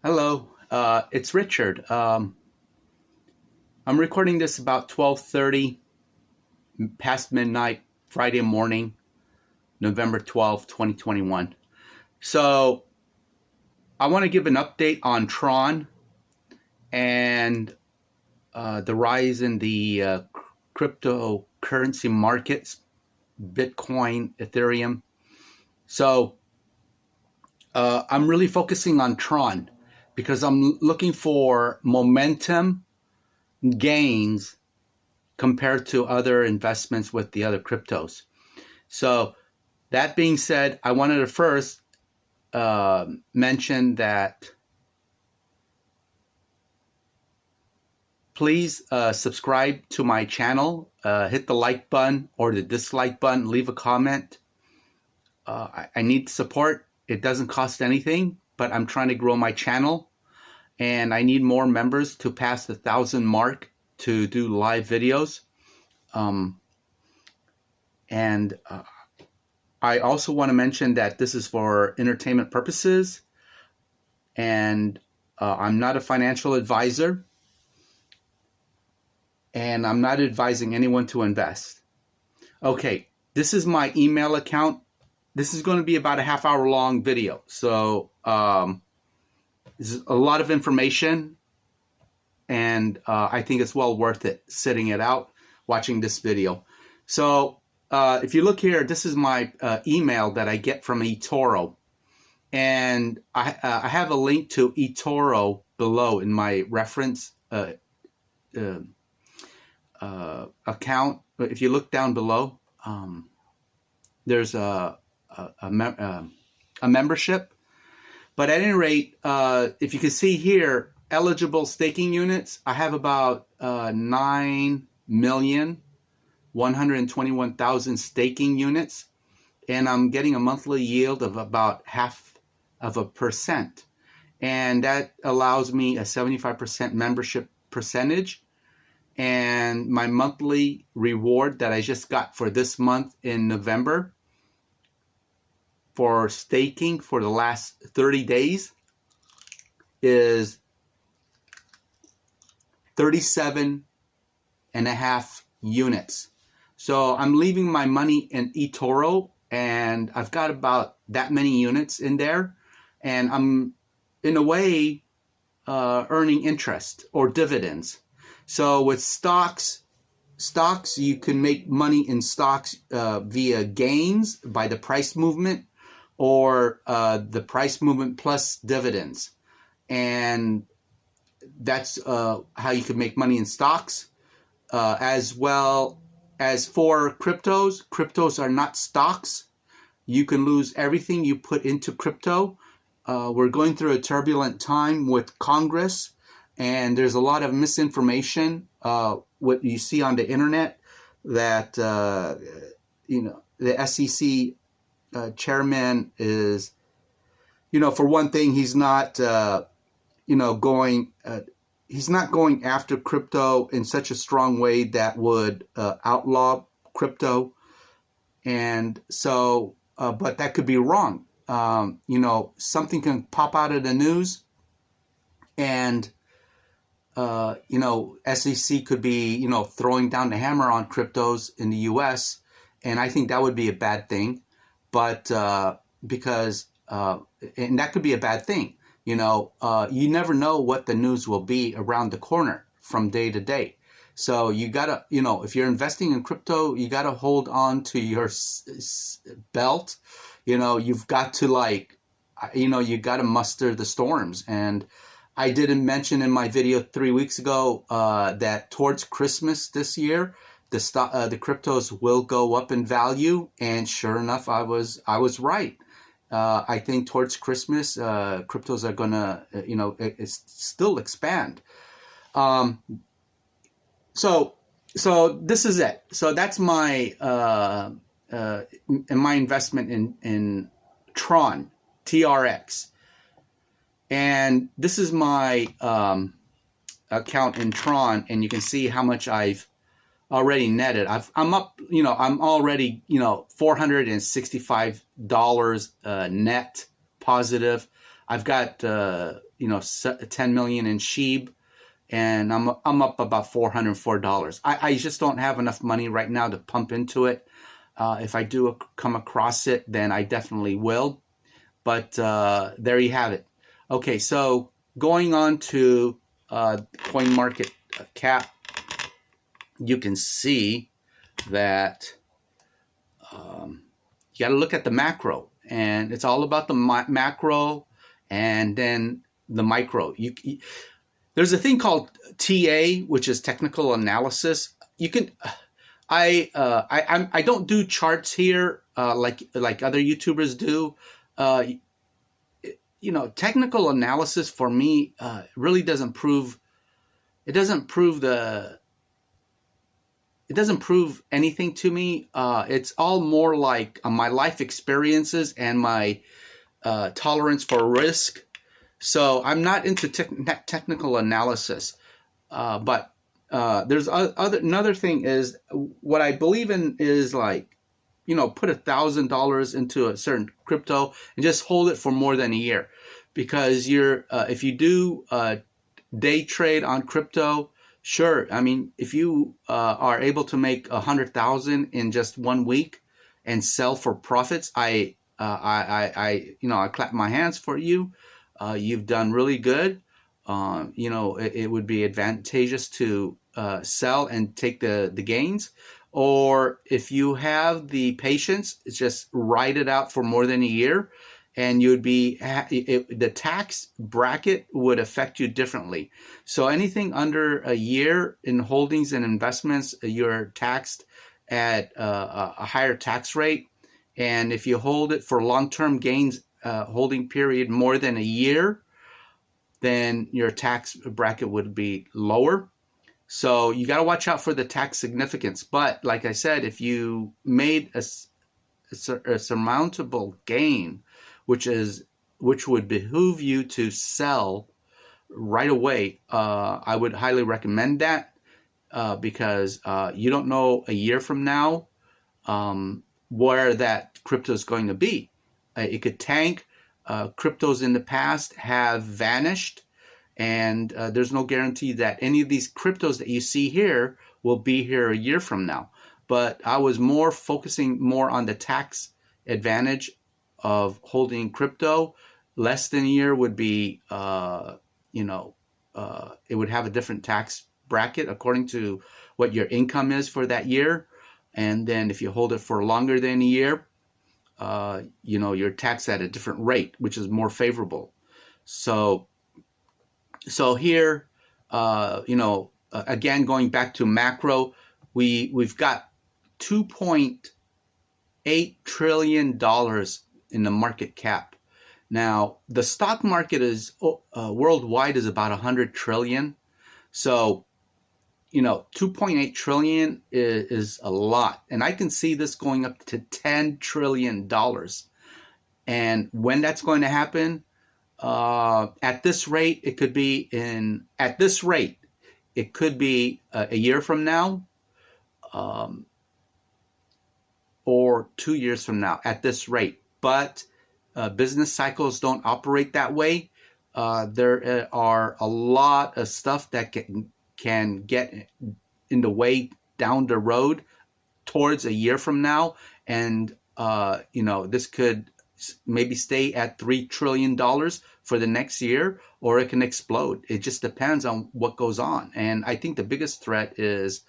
Hello, it's Richard. I'm recording this about 12:30 past midnight, Friday morning, November 12th, 2021. So I want to give an update on TRON and the rise in the cryptocurrency markets, Bitcoin, Ethereum. So I'm really focusing on TRON because I'm looking for momentum gains compared to other investments with the other cryptos. So that being said, I wanted to first mention that please subscribe to my channel, hit the like button or the dislike button, leave a comment. I need support. It doesn't cost anything, but I'm trying to grow my channel and I need more members to pass the 1,000 mark to do live videos. Um, and I also want to mention that this is for entertainment purposes, and I'm not a financial advisor, and I'm not advising anyone to invest. Okay, this is my email account. This is going to be about a half-hour long video, so this is a lot of information, and I think it's well worth it sitting it out, watching this video. So if you look here, this is my email that I get from eToro. And I have a link to eToro below in my reference account. If you look down below, there's a membership. But at any rate, if you can see here, eligible staking units, I have about 9,121,000 staking units, and I'm getting a monthly yield of about 0.5%. And that allows me a 75% membership percentage. And my monthly reward that I just got for this month in November for staking for the last 30 days is 37.5 units. So I'm leaving my money in eToro, and I've got about that many units in there, and I'm in a way earning interest or dividends. So with stocks you can make money in stocks via gains by the price movement, or the price movement plus dividends, and that's how you can make money in stocks. As well as for cryptos are not stocks. You can lose everything you put into crypto. We're going through a turbulent time with Congress, and there's a lot of misinformation. What you see on the internet, that the SEC chairman is, for one thing, he's not going. He's not going after crypto in such a strong way that would outlaw crypto, and so, but that could be wrong. Something can pop out of the news, and SEC could be throwing down the hammer on cryptos in the U.S., and I think that would be a bad thing. But because and that could be a bad thing. You never know what the news will be around the corner from day to day. So you gotta, if you're investing in crypto, you gotta hold on to your belt. You've got to you gotta muster the storms. And I didn't mention in my video 3 weeks ago that towards Christmas this year, the cryptos will go up in value, and sure enough, I was right. I think towards Christmas, cryptos are gonna, still expand. So this is it. So that's my investment in TRON, TRX, and this is my account in TRON, and you can see how much I've already netted. I'm up, I'm already, $465 net positive. I've got 10 million in SHIB, and I'm up about $404. I just don't have enough money right now to pump into it. If I do come across it, then I definitely will. But there you have it. Okay, so going on to CoinMarketCap, you can see that you got to look at the macro, and it's all about the macro and then the micro. There's a thing called TA, which is technical analysis. You can I don't do charts here like other YouTubers do. Technical analysis for me really doesn't prove. It doesn't prove anything to me. It's all more like my life experiences and my tolerance for risk. So I'm not into technical analysis. But there's another thing is what I believe in is like, put $1,000 into a certain crypto and just hold it for more than a year, because if you do day trade on crypto, sure. I mean, if you are able to make 100,000 in just 1 week and sell for profits, I clap my hands for you. You've done really good. It would be advantageous to sell and take the gains. Or if you have the patience, it's just ride it out for more than a year, and you'd be the tax bracket would affect you differently. So anything under a year in holdings and investments, you're taxed at a higher tax rate. And if you hold it for long-term gains, holding period more than a year, then your tax bracket would be lower. So you got to watch out for the tax significance. But like I said, if you made a surmountable gain, which would behoove you to sell right away, I would highly recommend that, because you don't know a year from now where that crypto is going to be. It could tank. Cryptos in the past have vanished, and there's no guarantee that any of these cryptos that you see here will be here a year from now. But I was focusing more on the tax advantage of holding crypto. Less than a year would be, it would have a different tax bracket according to what your income is for that year. And then if you hold it for longer than a year, you're taxed at a different rate, which is more favorable. So here, again, going back to macro, we've got $2.8 trillion in the market cap. Now, the stock market is worldwide is about 100 trillion. So, 2.8 trillion is a lot. And I can see this going up to $10 trillion. And when that's going to happen, at this rate, it could be a year from now, or 2 years from now at this rate. But business cycles don't operate that way. There are a lot of stuff that can get in the way down the road towards a year from now. And, this could maybe stay at $3 trillion for the next year, or it can explode. It just depends on what goes on. And I think the biggest threat is,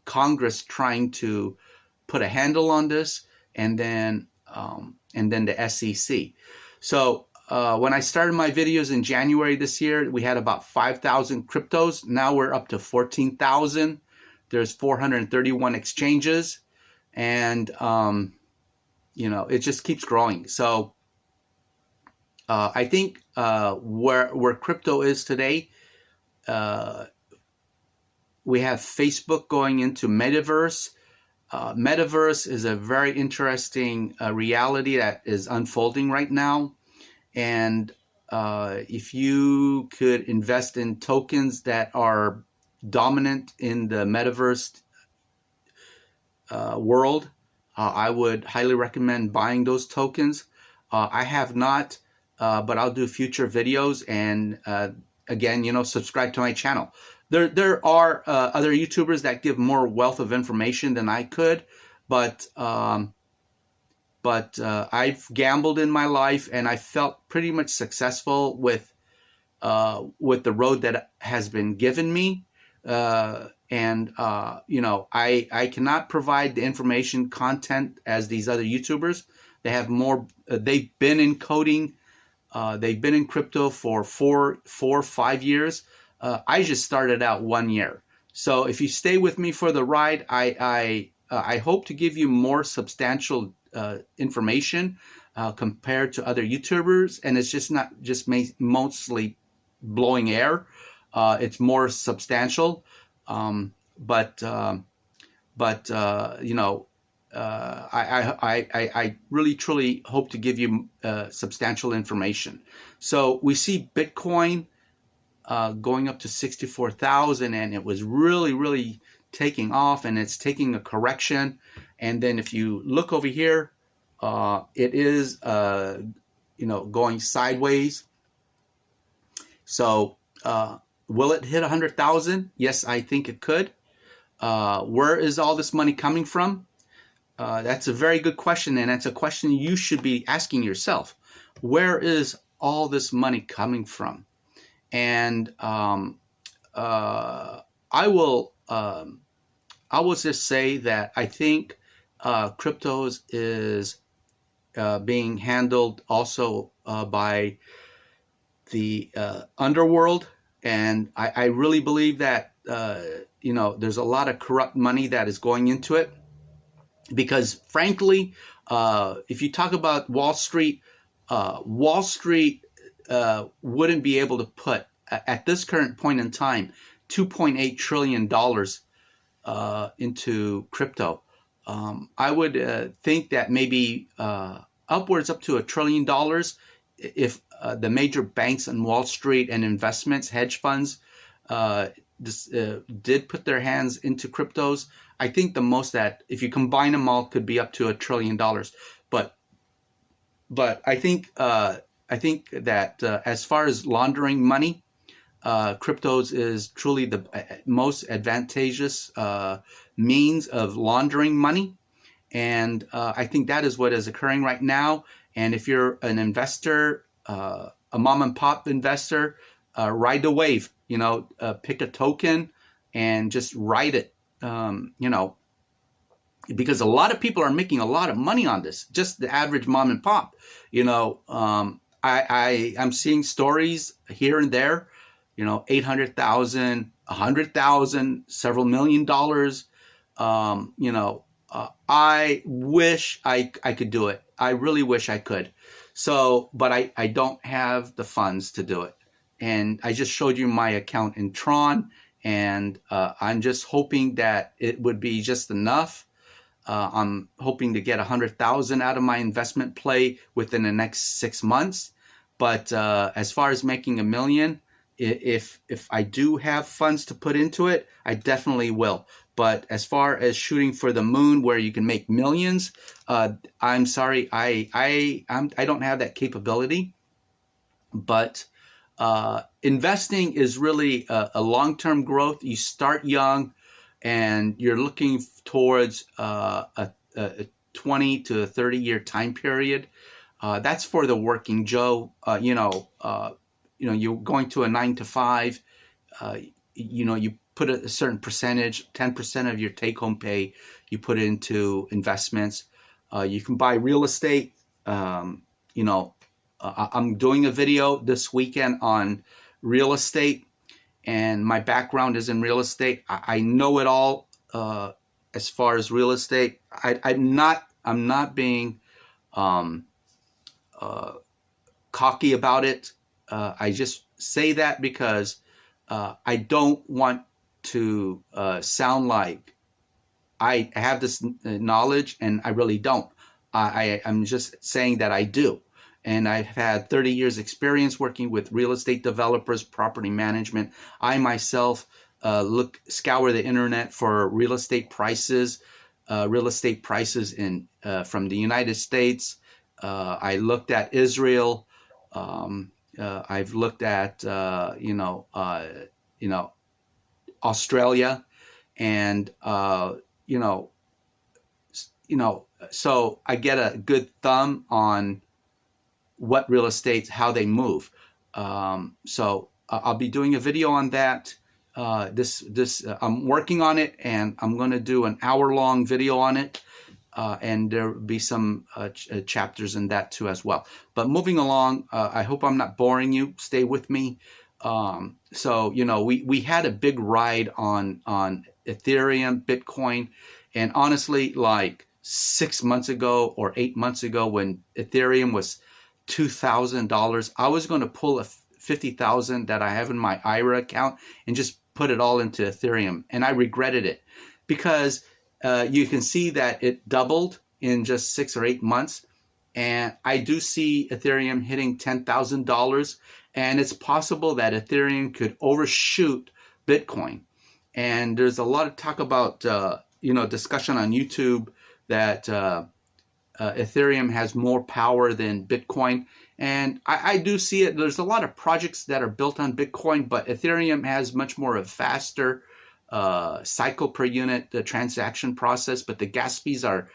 Congress trying to put a handle on this, and then the SEC. So when I started my videos in January this year, we had about 5,000 cryptos. Now we're up to 14,000. There's 431 exchanges, and it just keeps growing. So I think where crypto is today, we have Facebook going into metaverse. Metaverse is a very interesting reality that is unfolding right now. And if you could invest in tokens that are dominant in the metaverse world, I would highly recommend buying those tokens. I have not but I'll do future videos. And again, subscribe to my channel. There are other YouTubers that give more wealth of information than I could, but I've gambled in my life, and I felt pretty much successful with the road that has been given me. I cannot provide the information content as these other YouTubers. They have more. They've been in coding. They've been in crypto for 5 years. I just started out 1 year. So if you stay with me for the ride, I hope to give you more substantial information compared to other YouTubers, and it's just not just mostly blowing air. It's more substantial, but I really truly hope to give you substantial information. So we see Bitcoin going up to 64,000, and it was really taking off, and it's taking a correction. And then if you look over here, it is going sideways. So will it hit 100,000? Yes, I think it could. Where is all this money coming from? That's a very good question, and that's a question you should be asking yourself. Where is all this money coming from? And I will just say that I think cryptos is being handled also by the underworld, and I really believe that there's a lot of corrupt money that is going into it. Because frankly, if you talk about Wall Street wouldn't be able to put, at this current point in time, $2.8 trillion into crypto. I would think that maybe upwards up to $1 trillion if the major banks on Wall Street and investments, hedge funds, did put their hands into cryptos. I think the most that, if you combine them all, could be up to $1 trillion. But I think that as far as laundering money, cryptos is truly the most advantageous means of laundering money, and I think that is what is occurring right now. And if you're an investor, a mom and pop investor, ride the wave. Pick a token and just ride it. Because a lot of people are making a lot of money on this. Just the average mom and pop. I'm seeing stories here and there. 800,000, 100,000, several $1 million. I wish I could do it. I really wish I could. So, but I don't have the funds to do it. And I just showed you my account in TRON, and I'm just hoping that it would be just enough. I'm hoping to get 100,000 out of my investment play within the next 6 months. But as far as making $1 million, if I do have funds to put into it, I definitely will. But as far as shooting for the moon, where you can make millions, I'm sorry, I don't have that capability. But investing is really a long-term growth. You start young, and you're looking towards a 20 to 30-year time period. That's for the working Joe. You're going to a 9 to 5. You put a certain percentage, 10% of your take-home pay, you put it into investments. You can buy real estate. I'm doing a video this weekend on real estate, and my background is in real estate. I know it all as far as real estate. I'm not being cocky about it. I just say that because I don't want to sound like I have this knowledge, and I really don't. I'm just saying that I do. And I've had 30 years experience working with real estate developers, property management. I myself scour the internet for real estate prices in from the United States. I looked at Israel. I've looked at you know Australia, and you know so I get a good thumb on what real estates, how they move. I'll be doing a video on that. I'm working on it, and I'm going to do an hour-long video on it. And there will be some chapters in that too as well. But moving along, I hope I'm not boring you. Stay with me. We had a big ride on Ethereum, Bitcoin, and honestly, like 6 months ago or 8 months ago, when Ethereum was $2,000, I was going to pull a 50,000 that I have in my IRA account and just put it all into Ethereum, and I regretted it because you can see that it doubled in just 6 or 8 months. And I do see Ethereum hitting $10,000. And it's possible that Ethereum could overshoot Bitcoin. And there's a lot of talk about, discussion on YouTube that Ethereum has more power than Bitcoin. And I do see it. There's a lot of projects that are built on Bitcoin, but Ethereum has much more of a faster cycle per unit, the transaction process, but the gas fees are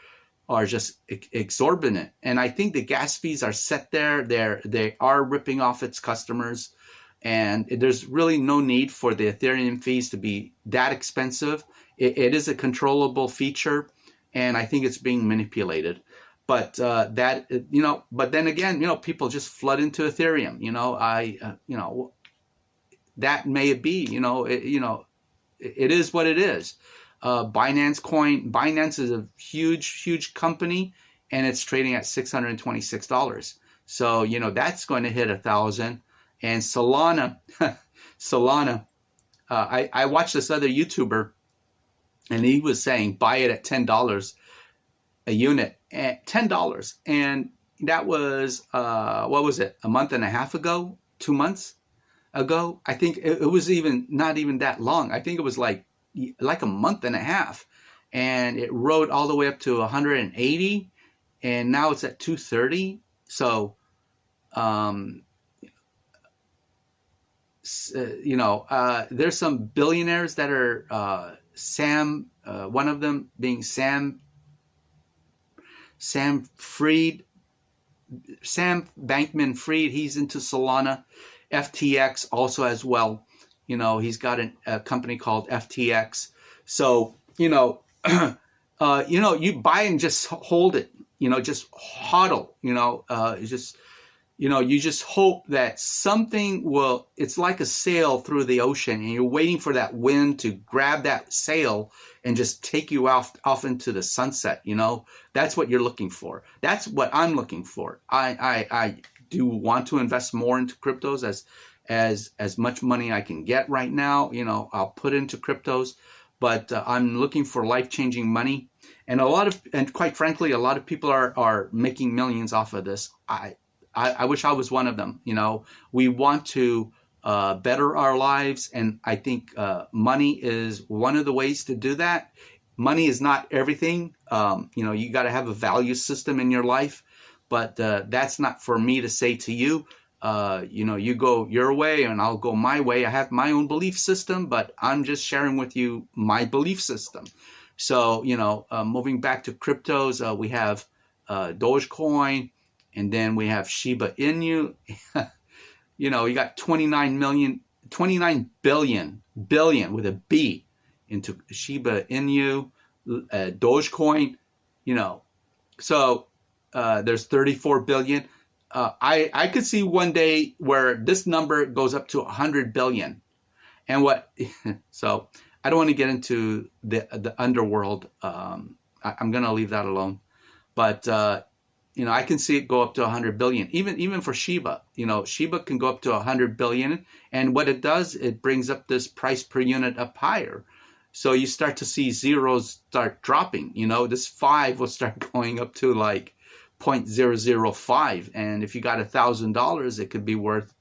just exorbitant. And I think the gas fees are set there. They are ripping off its customers, and there's really no need for the Ethereum fees to be that expensive. It is a controllable feature, and I think it's being manipulated. But but then again, people just flood into Ethereum. That may be, it is what it is. Binance is a huge company, and it's trading at $626. So, that's going to hit 1,000. And Solana, I watched this other YouTuber, and he was saying buy it at $10 a unit, at $10. And that was, what was it, a month and a half ago, 2 months ago? I think it was not even that long. I think it was like a month and a half, and it rode all the way up to 180, and now it's at 230. So there's some billionaires that are one of them being Sam Bankman-Fried. He's into Solana. FTX also as well. He's got a company called FTX. So, you buy and just hold it, just hodl, you just hope that something will, it's like a sail through the ocean, and you're waiting for that wind to grab that sail and just take you off into the sunset. That's what you're looking for. That's what I'm looking for. I do want to invest more into cryptos as much money I can get right now. I'll put into cryptos, but I'm looking for life-changing money. And quite frankly, a lot of people are making millions off of this. I wish I was one of them. We want to better our lives, and I think money is one of the ways to do that. Money is not everything. You got to have a value system in your life, but that's not for me to say to you. You go your way and I'll go my way. I have my own belief system, but I'm just sharing with you my belief system. So, moving back to cryptos, we have Dogecoin, and then we have Shiba Inu. You got 29 billion with a B into Shiba Inu, Dogecoin, so there's 34 billion. I could see one day where this number goes up to 100 billion. And so I don't want to get into the underworld. I'm going to leave that alone. But, I can see it go up to 100 billion, even for Shiba. Shiba can go up to 100 billion. And what it does, it brings up this price per unit up higher. So you start to see zeros start dropping. This 5 will start going up to like 0.005, and if you got $1,000, it could be worth,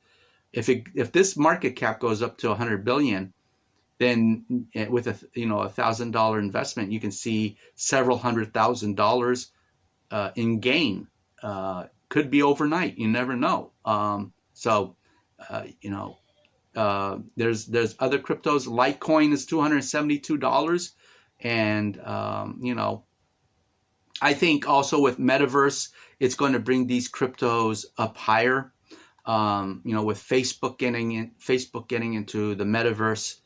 if this market cap goes up to 100 billion, then with $1,000 investment, you can see several $100,000 in gain could be overnight. You never know. There's other cryptos. Litecoin is $272, and I think also with Metaverse, it's going to bring these cryptos up higher. With Facebook getting into the Metaverse,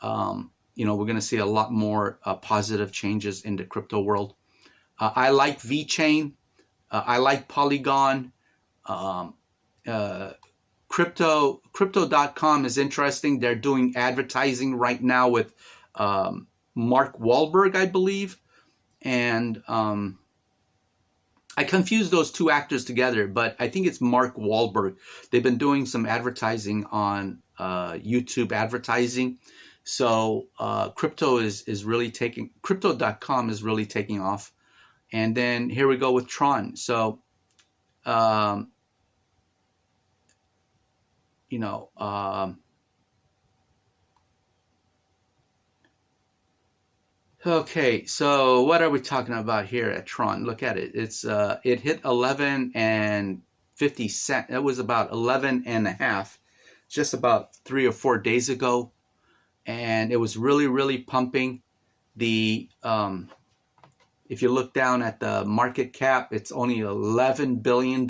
we're going to see a lot more positive changes in the crypto world. I like VeChain. I like Polygon. Um, Crypto.com is interesting. They're doing advertising right now with Mark Wahlberg, I believe. And I confuse those two actors together, but I think it's Mark Wahlberg. They've been doing some advertising on YouTube advertising. So Crypto.com is really taking off. And then here we go with TRON. So, okay, so what are we talking about here at TRON? Look at it. It hit 11 and 50 cents. It was about 11 and a half just about 3 or 4 days ago, and it was really, really pumping. If you look down at the market cap, it's only $11 billion.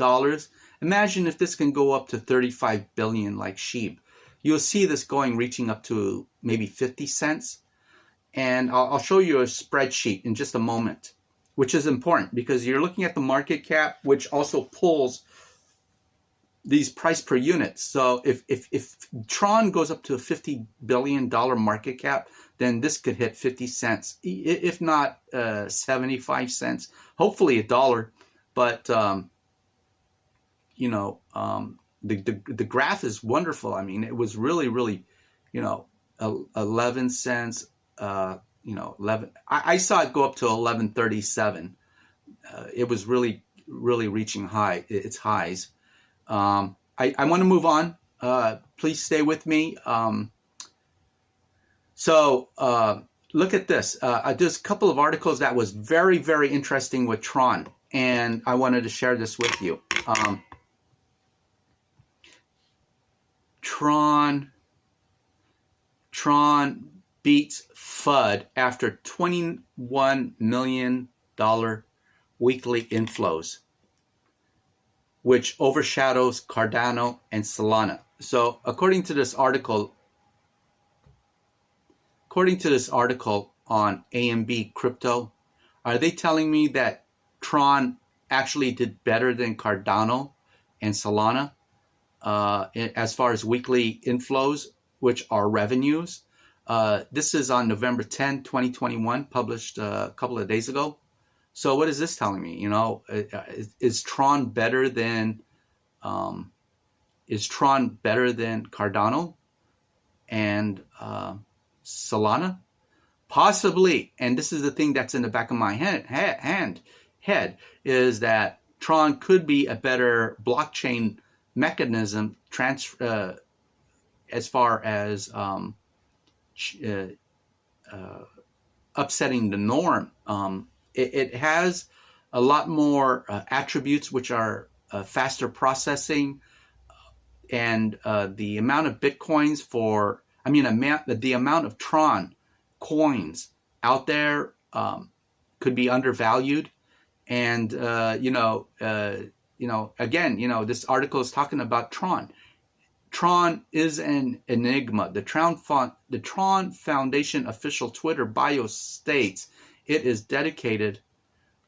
Imagine if this can go up to 35 billion like sheep. You'll see this reaching up to maybe 50 cents. And I'll show you a spreadsheet in just a moment, which is important because you're looking at the market cap, which also pulls these price per unit. So if TRON goes up to a $50 billion market cap, then this could hit 50 cents, if not 75 cents, hopefully $1. But, the graph is wonderful. I mean, it was really, really, 11 cents, 11. I saw it go up to 11.37. It was really, really reaching its highs. I want to move on. Please stay with me. Look at this. There's a couple of articles that was very, very interesting with TRON, and I wanted to share this with you. TRON beats FUD after $21 million weekly inflows, which overshadows Cardano and Solana. So according to this article on AMB Crypto, are they telling me that TRON actually did better than Cardano and Solana as far as weekly inflows, which are revenues? This is on November 10, 2021, published a couple of days ago. So what is this telling me? Is TRON better than Cardano and Solana? Possibly. And this is the thing that's in the back of my head is that TRON could be a better blockchain mechanism as far as upsetting the norm. It has a lot more attributes, which are faster processing, and the amount of bitcoins the amount of TRON coins out there could be undervalued. And again, this article is talking about TRON. TRON is an enigma. The TRON Foundation official Twitter bio states it is dedicated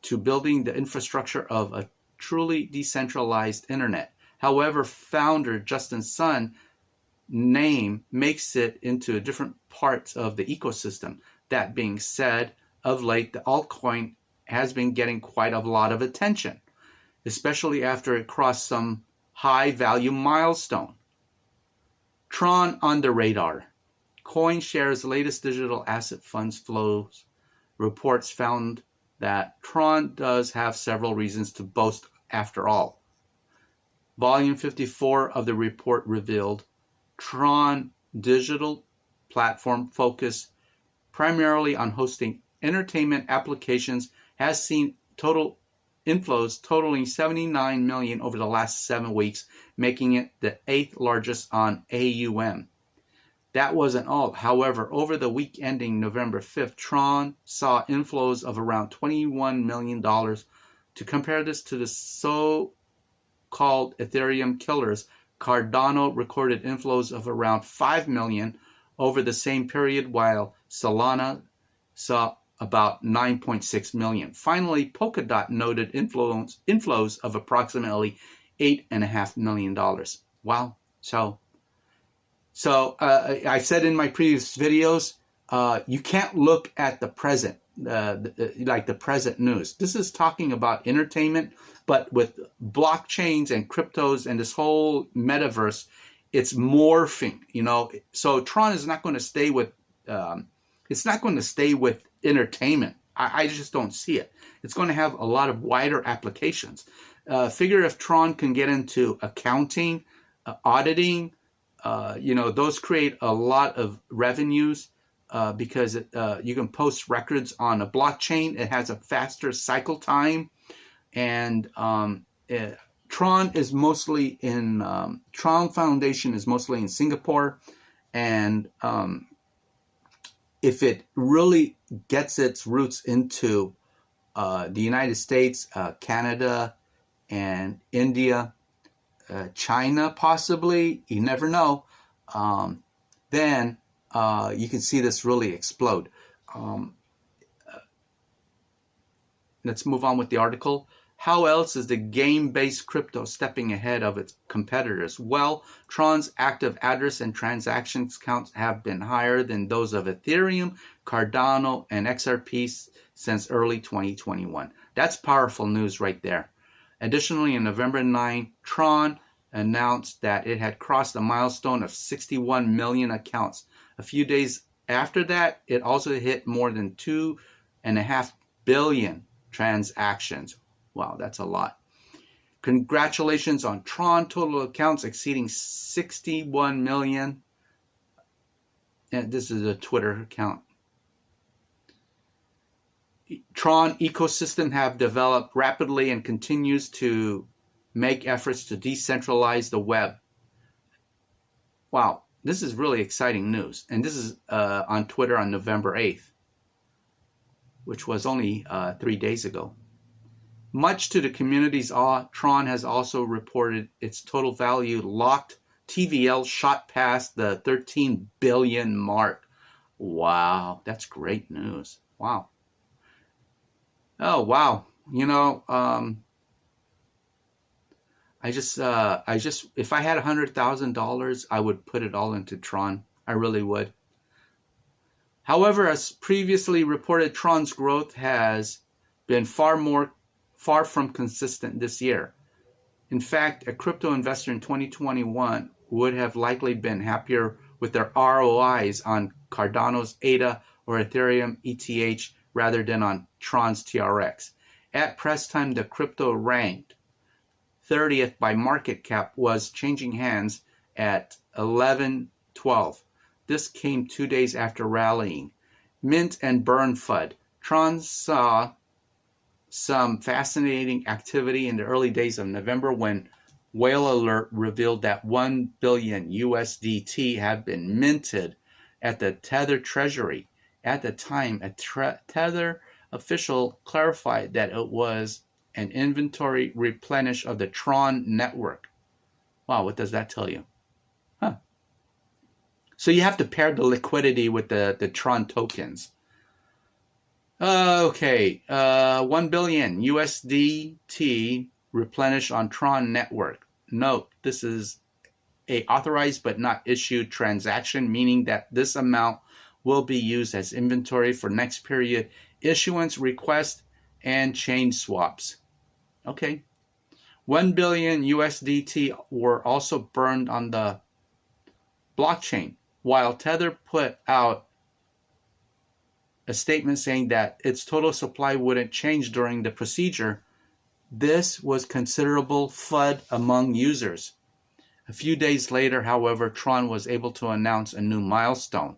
to building the infrastructure of a truly decentralized internet. However, founder Justin Sun's name makes it into different parts of the ecosystem. That being said, of late, the altcoin has been getting quite a lot of attention, especially after it crossed some high-value milestone. TRON on the radar. CoinShares' latest digital asset funds flows reports found that TRON does have several reasons to boast after all. Volume 54 of the report revealed TRON digital platform focused primarily on hosting entertainment applications has seen total inflows totaling 79 million over the last 7 weeks, making it the 8th largest on AUM. That wasn't all. However, over the week ending November 5th, TRON saw inflows of around $21 million. To compare this to the so-called Ethereum killers, Cardano recorded inflows of around 5 million over the same period, while Solana saw about 9.6 million. Finally, Polkadot noted inflows of approximately $8.5 million. Wow. So I said in my previous videos, you can't look at the present, like the present news. This is talking about entertainment, but with blockchains and cryptos and this whole metaverse, it's morphing. So Tron is not going to stay with. It's not going to stay with entertainment. I just don't see it. It's going to have a lot of wider applications. Figure if Tron can get into accounting, auditing. Those create a lot of revenues because you can post records on a blockchain. It has a faster cycle time, and Tron is mostly in Tron Foundation is mostly in Singapore, and if it really gets its roots into the United States, Canada, and India, China possibly, you never know, then you can see this really explode. Let's move on with the article. How else is the game-based crypto stepping ahead of its competitors? Well, Tron's active address and transactions counts have been higher than those of Ethereum, Cardano, and XRP since early 2021. That's powerful news right there. Additionally, on November 9, Tron announced that it had crossed a milestone of 61 million accounts. A few days after that, it also hit more than 2.5 billion transactions. Wow, that's a lot. Congratulations on Tron, total accounts exceeding 61 million. And this is a Twitter account. Tron ecosystem have developed rapidly and continues to make efforts to decentralize the web. Wow, this is really exciting news. And this is on Twitter on November 8th, which was only 3 days ago. Much to the community's awe, Tron has also reported its total value locked TVL shot past the 13 billion mark. Wow, that's great news. Wow. Oh, wow. I just, if I had $100,000, I would put it all into Tron. I really would. However, as previously reported, Tron's growth has been far from consistent this year. In fact, a crypto investor in 2021 would have likely been happier with their ROIs on Cardano's ADA or Ethereum ETH rather than on Tron's TRX. At press time, the crypto ranked 30th by market cap was changing hands at 11.12. This came 2 days after rallying. Mint and burn FUD. Tron saw some fascinating activity in the early days of November when Whale Alert revealed that 1 billion USDT had been minted at the Tether treasury. At the time, a Tether official clarified that it was an inventory replenish of the TRON network. Wow, what does that tell you? Huh. So you have to pair the liquidity with the TRON tokens. Okay, 1 billion USDT replenished on TRON network. Note, this is a authorized but not issued transaction, meaning that this amount will be used as inventory for next period issuance request and change swaps. Okay. 1 billion USDT were also burned on the blockchain, while Tether put out a statement saying that its total supply wouldn't change during the procedure. This was considerable FUD among users. A few days later, however, Tron was able to announce a new milestone.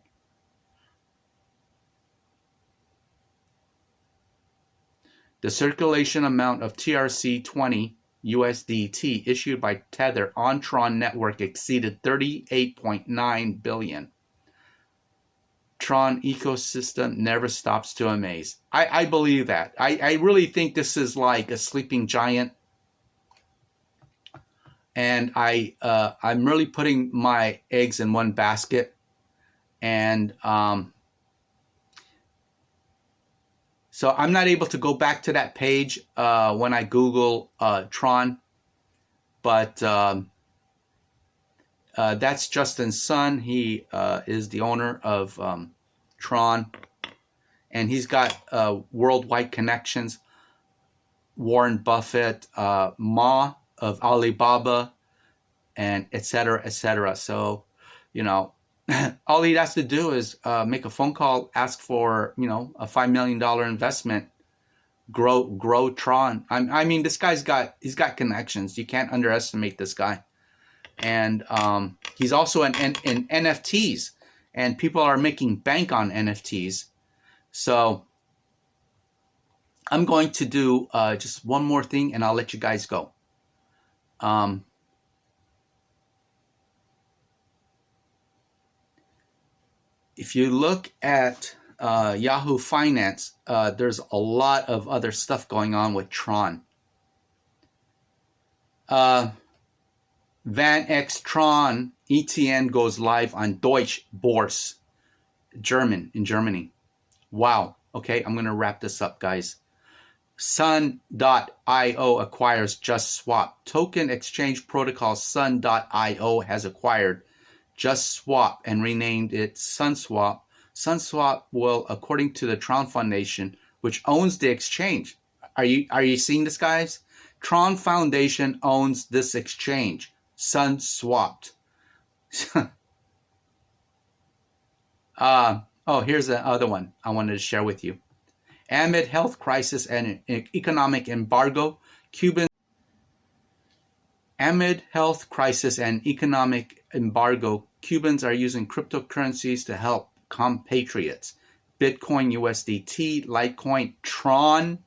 The circulation amount of TRC 20 USDT issued by Tether on TRON network exceeded 38.9 billion. TRON ecosystem never stops to amaze. I believe that. I really think this is like a sleeping giant. And I'm really putting my eggs in one basket. And so I'm not able to go back to that page when I Google TRON. But that's Justin's son. He is the owner of TRON. And he's got worldwide connections. Warren Buffett, Ma of Alibaba, and et cetera, et cetera. So, you know, all he has to do is make a phone call, ask for, you know, a $5 million investment, grow TRON. I mean, this guy's he's got connections. You can't underestimate this guy. And he's also in NFTs, and people are making bank on NFTs. So I'm going to do just one more thing, and I'll let you guys go. If you look at Yahoo Finance, there's a lot of other stuff going on with TRON. Van X TRON ETN goes live on Deutsche Börse, in Germany. Wow. Okay, I'm going to wrap this up, guys. Sun.io acquires JustSwap. Token exchange protocol Sun.io has acquired JustSwap and renamed it SunSwap. SunSwap will, according to the TRON Foundation, which owns the exchange. Are you seeing this, guys? TRON Foundation owns this exchange, SunSwap. Oh, here's the other one I wanted to share with you. Amid health crisis and economic embargo, Cubans are using cryptocurrencies to help compatriots. Bitcoin, USDT, Litecoin, TRON.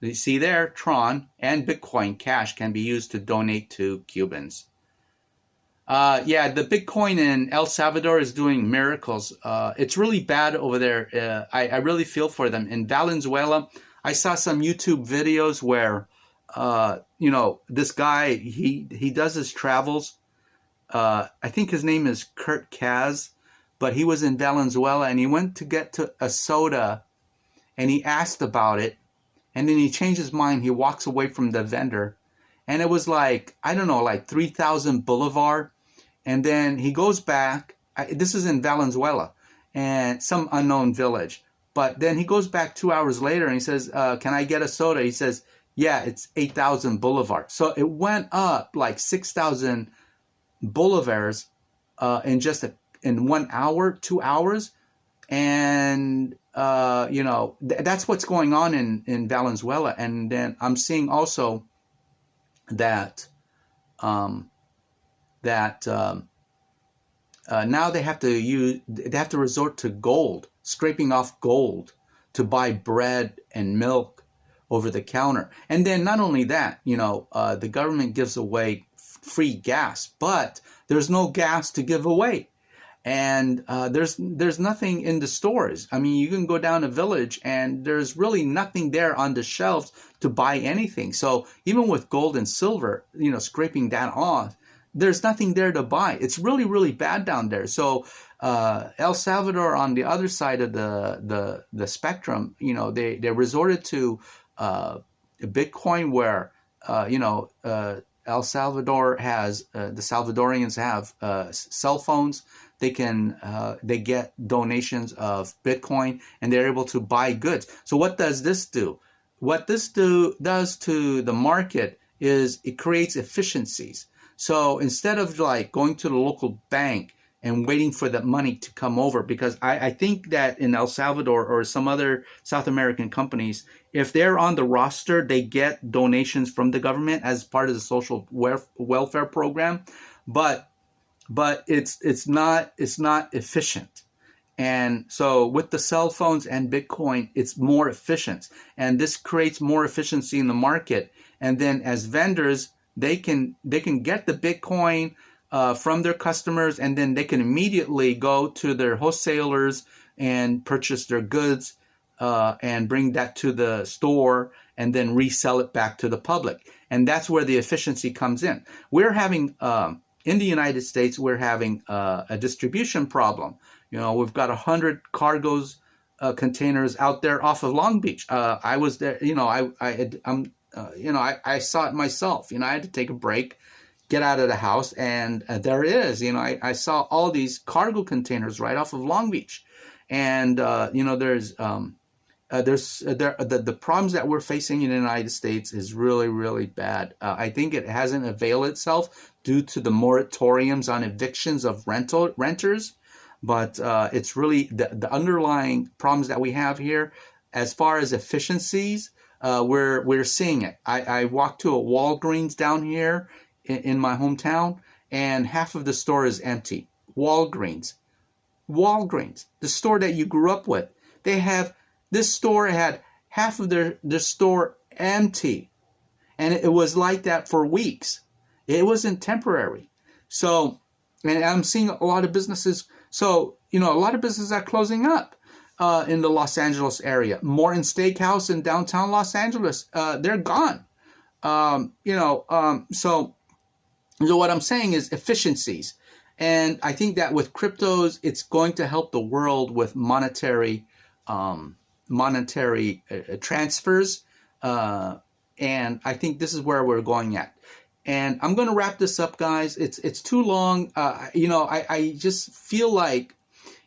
You see there, TRON and Bitcoin Cash can be used to donate to Cubans. Yeah, the Bitcoin in El Salvador is doing miracles. It's really bad over there. I really feel for them. In Valenzuela, I saw some YouTube videos where, you know, this guy, he does his travels. I think his name is Kurt Kaz, but he was in Valenzuela and he went to get to a soda and he asked about it. And then he changed his mind. He walks away from the vendor. And it was like, I don't know, like 3,000 Boulevard. And then he goes back. This is in Valenzuela, and some unknown village. But then he goes back 2 hours later and he says, can I get a soda? He says, yeah, it's 8,000 Boulevard. So it went up like 6,000 Boulevards in 1 hour, 2 hours. And, you know, that's what's going on in Valenzuela. And then I'm seeing also that now they have to resort to gold, scraping off gold to buy bread and milk over the counter. And then not only that, you know, the government gives away free gas, but there's no gas to give away. And there's nothing in the stores. I mean, you can go down a village and there's really nothing there on the shelves to buy anything. So even with gold and silver, you know, scraping that off, there's nothing there to buy. It's really, really bad down there. So El Salvador, on the other side of the spectrum, you know, they resorted to Bitcoin, where you know, El Salvador has the Salvadorians have cell phones. They get donations of Bitcoin, and they're able to buy goods. So what does this do? What this does to the market is it creates efficiencies. So instead of like going to the local bank and waiting for the money to come over, because I think that in El Salvador or some other South American companies, if they're on the roster, they get donations from the government as part of the social welfare program, but it's not efficient. And so with the cell phones and Bitcoin, it's more efficient. And this creates more efficiency in the market. And then as vendors, they can get the Bitcoin from their customers, and then they can immediately go to their wholesalers and purchase their goods and bring that to the store and then resell it back to the public. And that's where the efficiency comes in. We're having, in the United States, we're having a distribution problem. You know, we've got 100 cargoes, containers out there off of Long Beach. I was there, you know, I saw it myself. You know, I had to take a break, get out of the house, and there it is. You know, I saw all these cargo containers right off of Long Beach. And, you know, the problems that we're facing in the United States is really, really bad. I think it hasn't availed itself due to the moratoriums on evictions of renters. But it's really the underlying problems that we have here. As far as efficiencies, we're seeing it. I walked to a Walgreens down here in my hometown, and half of the store is empty. Walgreens, the store that you grew up with. This store had half of their store empty, and it was like that for weeks. It wasn't temporary. So, and I'm seeing a lot of businesses. So, you know, a lot of businesses are closing up in the Los Angeles area. Morton Steakhouse in downtown Los Angeles, they're gone. So what I'm saying is efficiencies. And I think that with cryptos, it's going to help the world with monetary transfers. And I think this is where we're going at. And I'm going to wrap this up, guys. It's too long. I just feel like,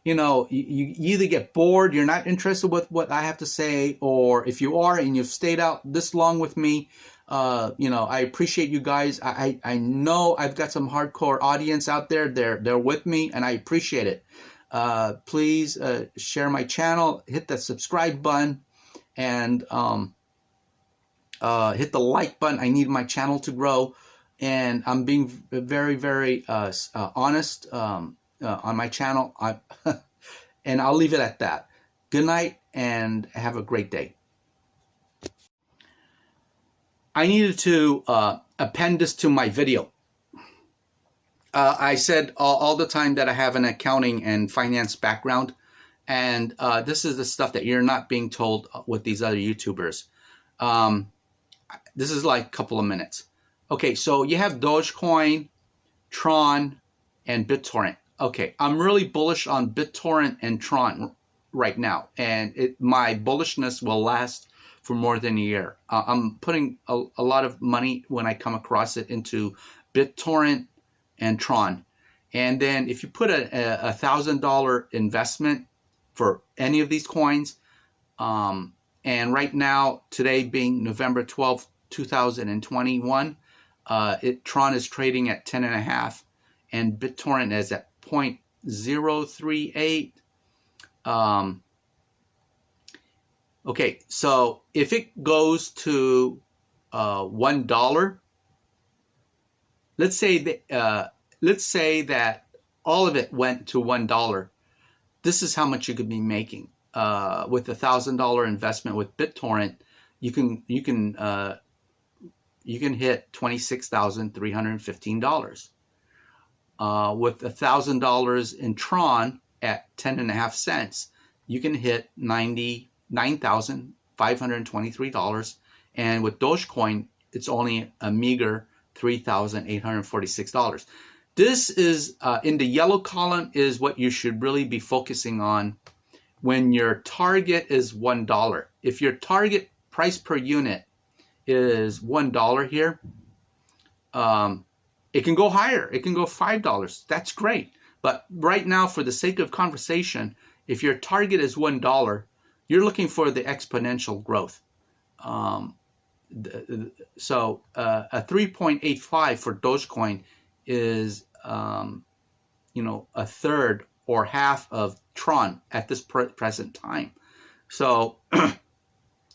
you either get bored, you're not interested with what I have to say, or if you are and you've stayed out this long with me, I appreciate you guys. I know I've got some hardcore audience out there. They're with me, and I appreciate it. Please share my channel, hit the subscribe button, and hit the like button. I need my channel to grow. And I'm being very, very honest on my channel. And I'll leave it at that. Good night and have a great day. I needed to append this to my video. I said all the time that I have an accounting and finance background. And this is the stuff that you're not being told with these other YouTubers. This is like a couple of minutes. Okay, so you have Dogecoin, TRON, and BitTorrent. Okay, I'm really bullish on BitTorrent and TRON right now, and my bullishness will last for more than a year. I'm putting a lot of money when I come across it into BitTorrent and TRON. And then if you put a $1,000 investment for any of these coins, and right now, today being November 12th, 2021, TRON is trading at 10.5, and BitTorrent is at 0.038. Okay, so if it goes to $1, let's say that all of it went to $1. This is how much you could be making with a $1,000 investment with BitTorrent. You can hit $26,315. With $1,000 in TRON at 10.5 cents, you can hit $99,523. And with Dogecoin, it's only a meager $3,846. This is, in the yellow column, is what you should really be focusing on when your target is $1. If your target price per unit is $1 here, it can go higher. It can go $5. That's great. But right now, for the sake of conversation, if your target is $1, you're looking for the exponential growth. So a 3.85 for Dogecoin is, a third or half of TRON at this present time. So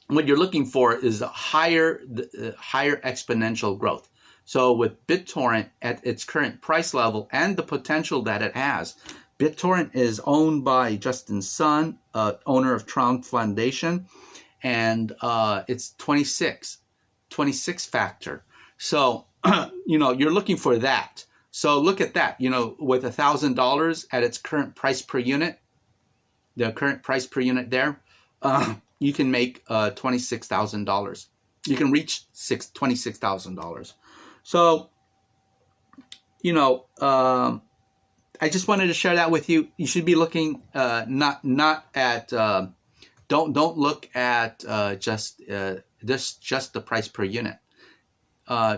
what you're looking for is a higher exponential growth. So with BitTorrent at its current price level and the potential that it has, BitTorrent is owned by Justin Sun, owner of TRON Foundation, and it's 26 factor. So, you're looking for that. So look at that, with $1,000 at its current price per unit, the current price per unit there, you can make $26,000. You can reach $26,000. So, I just wanted to share that with you. You should be looking not at don't look at just the price per unit.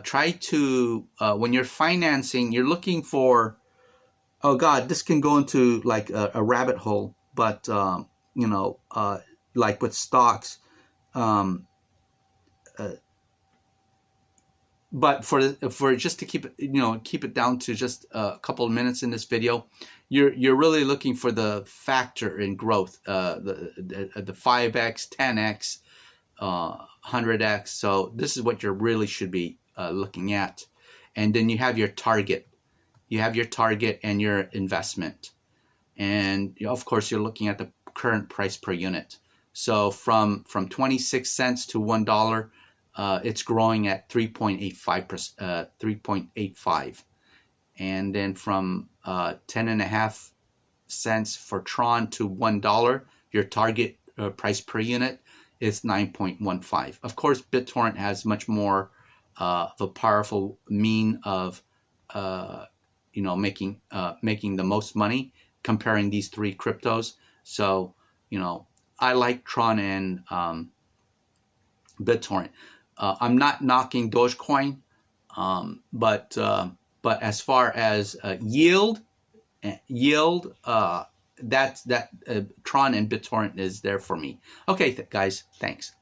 Try to when you're financing, you're looking for, oh God, this can go into like a rabbit hole, but like with stocks. But for just to keep it down to just a couple of minutes in this video, you're really looking for the factor in growth, the 5x, 10x, 100x. So this is what you really should be looking at, and then you have your target. You have your target and your investment, and of course you're looking at the current price per unit. So from 26 cents to $1. It's growing at 3.85, and then from 10.5 cents for TRON to $1, your target price per unit is 9.15. Of course, BitTorrent has much more of a powerful mean of making the most money comparing these three cryptos. So I like TRON and BitTorrent. I'm not knocking Dogecoin, but as far as yield, that TRON and BitTorrent is there for me. Okay, guys, thanks.